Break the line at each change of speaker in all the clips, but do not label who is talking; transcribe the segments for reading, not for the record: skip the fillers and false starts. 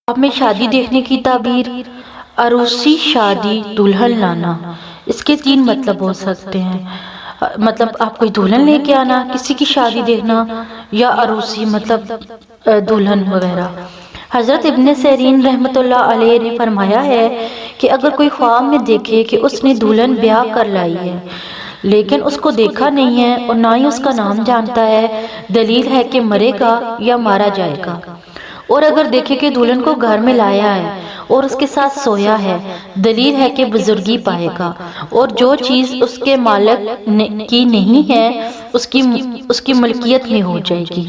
اب میں شادی دیکھنے کی تعبیر، عروسی، شادی، دلہن لانا، اس کے تین مطلب ہو سکتے ہیں۔ مطلب آپ کوئی دلہن لے کے آنا، کسی کی شادی دیکھنا، یا عروسی مطلب دلہن وغیرہ۔ حضرت ابن سیرین رحمۃ اللہ علیہ نے فرمایا ہے کہ اگر کوئی خواب میں دیکھے کہ اس نے دلہن بیاہ کر لائی ہے لیکن اس کو دیکھا نہیں ہے اور نہ ہی اس کا نام جانتا ہے، دلیل ہے کہ مرے گا یا مارا جائے گا۔ اور اگر دیکھے کہ دلہن کو گھر میں لایا ہے اور اس کے ساتھ سویا ہے، دلیل ہے کہ بزرگی پائے گا، اور جو چیز اس کے مالک کی نہیں ہے اس کی ملکیت میں ہو جائے گی۔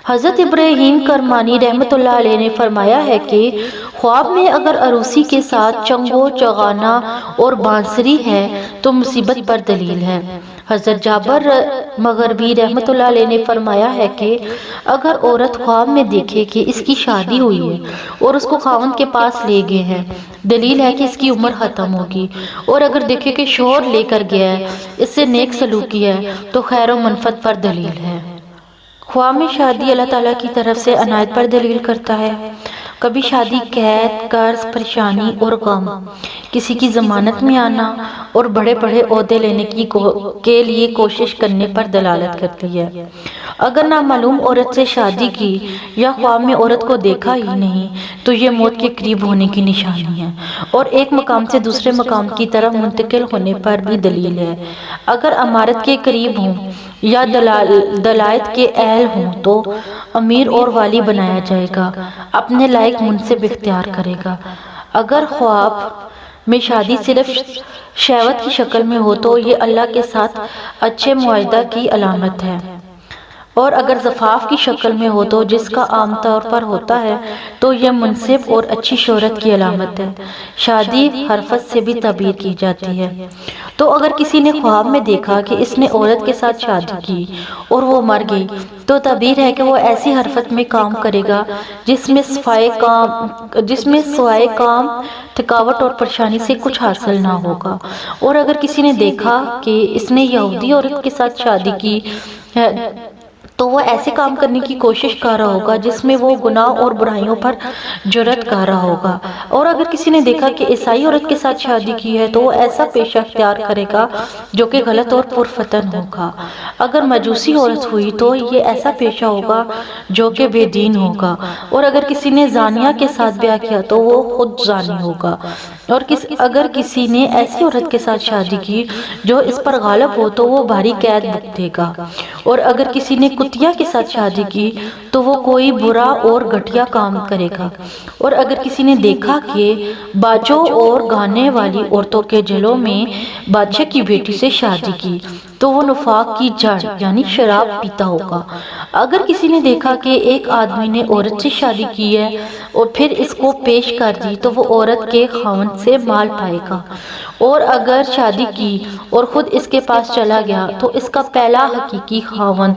حضرت ابراہیم کرمانی رحمۃ اللہ علیہ نے فرمایا ہے کہ خواب میں اگر عروسی کے ساتھ چنگو چغانا اور بانسری ہے تو مصیبت پر دلیل ہے۔ حضرت جابر مغربی رحمۃ اللہ علیہ نے فرمایا ہے کہ اگر عورت خواب میں دیکھے کہ اس کی شادی ہوئی ہے اور اس کو خاوند کے پاس لے گئے ہیں، دلیل ہے کہ اس کی عمر ختم ہوگی، اور اگر دیکھے کہ شوہر لے کر گیا ہے، اس سے نیک سلوکی ہے، تو خیر و منفعت پر دلیل ہے۔ خواب میں شادی اللہ تعالیٰ کی طرف سے عنایت پر دلیل کرتا ہے۔ کبھی شادی قید، قرض، پریشانی اور غم، کسی کی ضمانت میں آنا اور بڑے بڑے عہدے لینے کے لیے کوشش کرنے پر دلالت کرتی ہے۔ اگر نامعلوم عورت سے شادی کی یا خواب میں عورت کو دیکھا ہی نہیں تو یہ موت کے قریب ہونے کی نشانی ہے اور ایک مقام سے دوسرے مقام کی طرف منتقل ہونے پر بھی دلیل ہے۔ اگر امارت کے قریب ہوں یا دلائت کے اہل ہوں تو امیر اور والی بنایا جائے گا، اپنے لائق منصب اختیار کرے گا۔ اگر خواب میں شادی صرف شہوت کی شکل میں ہو تو یہ اللہ کے ساتھ اچھے معاہدہ کی علامت ہے، اور اگر زفاف کی شکل میں ہو تو جس کا عام طور پر ہوتا ہے تو یہ منصب اور اچھی شہرت کی علامت ہے۔ شادی حرفت سے بھی تعبیر کی جاتی ہے۔ تو اگر کسی نے خواب میں دیکھا کہ اس نے عورت کے ساتھ شادی کی اور وہ مر گئی تو تعبیر ہے کہ وہ ایسی حرفت میں کام کرے گا جس میں سوائے کام، تھکاوٹ اور پریشانی سے کچھ حاصل نہ ہوگا۔ اور اگر کسی نے دیکھا کہ اس نے یہودی عورت کے ساتھ شادی کی ہے تو وہ ایسے کام کرنے کی کوشش کر رہا ہوگا جس میں وہ گناہ اور برائیوں پر جرأت کر رہا ہوگا۔ اور اگر کسی نے دیکھا کہ عیسائی عورت کے ساتھ شادی کی ہے تو وہ ایسا پیشہ اختیار کرے گا جو کہ غلط اور پرفتن ہوگا۔ اگر مجوسی عورت ہوئی تو یہ ایسا پیشہ ہوگا جو کہ بے دین ہوگا۔ اور اگر کسی نے زانیہ کے ساتھ بیاہ کیا تو وہ خود زانی ہوگا۔ اور اگر کسی نے ایسی عورت کے ساتھ شادی کی جو اس پر غالب ہو تو وہ بھاری قید بھگتے گا۔ اور اگر کسی نے کتیا کے ساتھ شادی کی تو وہ کوئی برا اور گھٹیا کام کرے گا۔ اور اگر کسی نے دیکھا کہ باجوں اور گانے والی عورتوں کے جلوں میں بادشاہ کی بیٹی سے شادی کی تو وہ نفاق کی جڑ یعنی شراب پیتا ہوگا۔ اگر کسی نے دیکھا کہ ایک آدمی نے عورت سے شادی کی ہے اور پھر اس کو پیش کر دی تو وہ عورت کے خاوند سے مال پائے گا۔ اور اگر شادی کی اور خود اس کے پاس چلا گیا تو اس کا پہلا حقیقی خاوند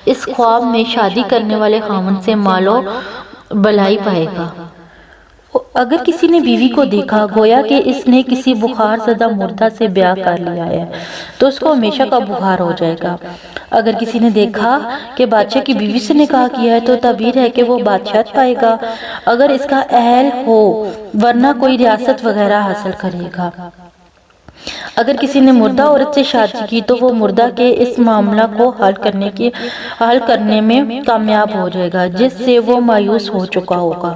اس خواب میں شادی کرنے والے خاوند سے مال و بلائی پائے گا۔ اگر کسی نے بیوی کو دیکھا گویا کہ اس نے کسی بخار زدہ مردہ سے بیاہ کر لیا ہے تو اس کو ہمیشہ کا بخار ہو جائے گا۔ اگر کسی نے دیکھا کہ بادشاہ کی بیوی سے نکاح کیا ہے تو تعبیر ہے کہ وہ بادشاہت پائے گا اگر اس کا اہل ہو، ورنہ کوئی ریاست وغیرہ حاصل کرے گا۔ اگر کسی نے مردہ عورت سے شادی کی تو وہ مردہ کے اس معاملہ کو حل کرنے میں کامیاب ہو جائے گا جس سے وہ مایوس ہو چکا ہوگا۔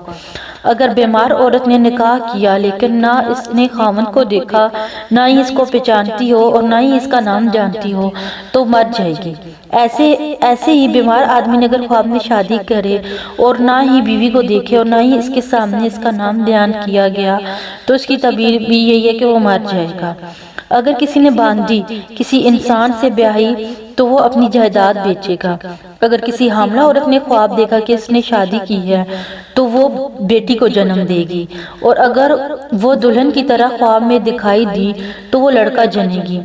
اگر بیمار عورت نے نکاح کیا لیکن نہ اس نے خاوند کو دیکھا، نہ ہی اس کو پہچانتی ہو اور نہ ہی اس کا نام جانتی ہو تو مر جائے گی۔ ایسے ہی بیمار آدمی نے اگر خواب میں شادی کرے اور نہ ہی بیوی کو دیکھے اور نہ ہی اس کے سامنے اس کا نام بیان کیا گیا تو اس کی تعبیر بھی یہی ہے کہ وہ مر جائے گا۔ اگر کسی نے باندھی کسی انسان سے بیاہی تو وہ اپنی جائیداد بیچے گا۔ اگر کسی حاملہ عورت نے خواب دیکھا کہ اس نے شادی کی ہے تو وہ بیٹی کو جنم دے گی، اور اگر وہ دلہن کی طرح خواب میں دکھائی دی تو وہ لڑکا جنے گی۔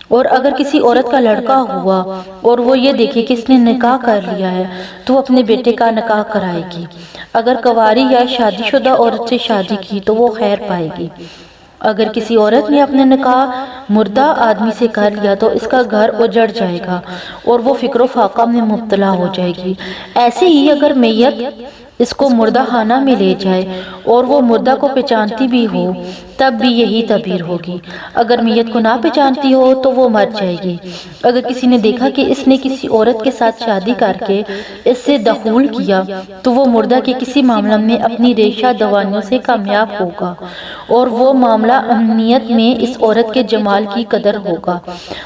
اور اگر کسی عورت کا لڑکا ہوا اور وہ یہ دیکھے کہ اس نے نکاح کر لیا ہے تو وہ اپنے بیٹے کا نکاح کرائے گی۔ اگر کنواری یا شادی شدہ عورت سے شادی کی تو وہ خیر پائے گی۔ اگر کسی عورت نے اپنے نکاح مردہ آدمی سے کر لیا تو اس کا گھر اجڑ جائے گا اور وہ فکر و فاقہ میں مبتلا ہو جائے گی۔ ایسے ہی اگر میت اس کو مردہ خانہ میں لے جائے اور وہ مردہ کو پہچانتی بھی ہو تب بھی یہی تعبیر ہوگی۔ اگر میت کو نہ پہچانتی ہو تو وہ مر جائے گی۔ اگر کسی نے دیکھا کہ اس نے کسی عورت کے ساتھ شادی کر کے اس سے دخول کیا تو وہ مردہ کے کسی معاملہ میں اپنی ریشہ دوانیوں سے کامیاب ہوگا اور وہ معاملہ امنیت میں اس عورت کے جمال کی قدر ہوگا،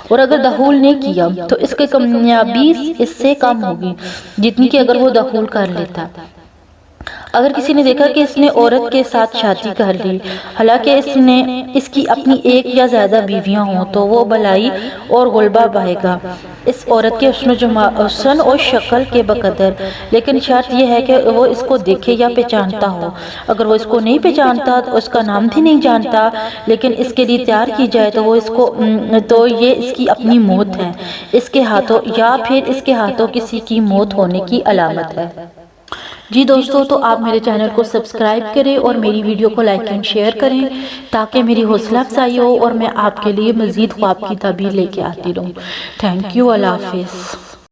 اور اگر دخول نے کیا تو اس کی کامیابی اس سے کم ہوگی جتنی کہ اگر وہ دخول کر لیتا۔ اگر کسی نے دیکھا کہ اس نے عورت کے ساتھ شادی کر لی حالانکہ اس کی اپنی ایک یا زیادہ بیویاں ہوں تو وہ بلائی اور غلبہ بہے گا اس عورت کے حسن اور شکل کے بقدر، لیکن شرط یہ ہے کہ وہ اس کو دیکھے یا پہچانتا ہو۔ اگر وہ اس کو نہیں پہچانتا اس کا نام بھی نہیں جانتا لیکن اس کے لیے تیار کی جائے تو یہ اس کی اپنی موت ہے، اس کے ہاتھوں یا پھر اس کے ہاتھوں کسی کی موت ہونے کی علامت ہے۔ جی دوستو، تو آپ میرے چینل کو سبسکرائب کریں اور میری ویڈیو کو لائک اینڈ شیئر کریں تاکہ میری حوصلہ افزائی ہو اور میں آپ کے لیے مزید خواب کی تعبیر لے کے آتی رہوں۔ تھینک یو، اللہ حافظ۔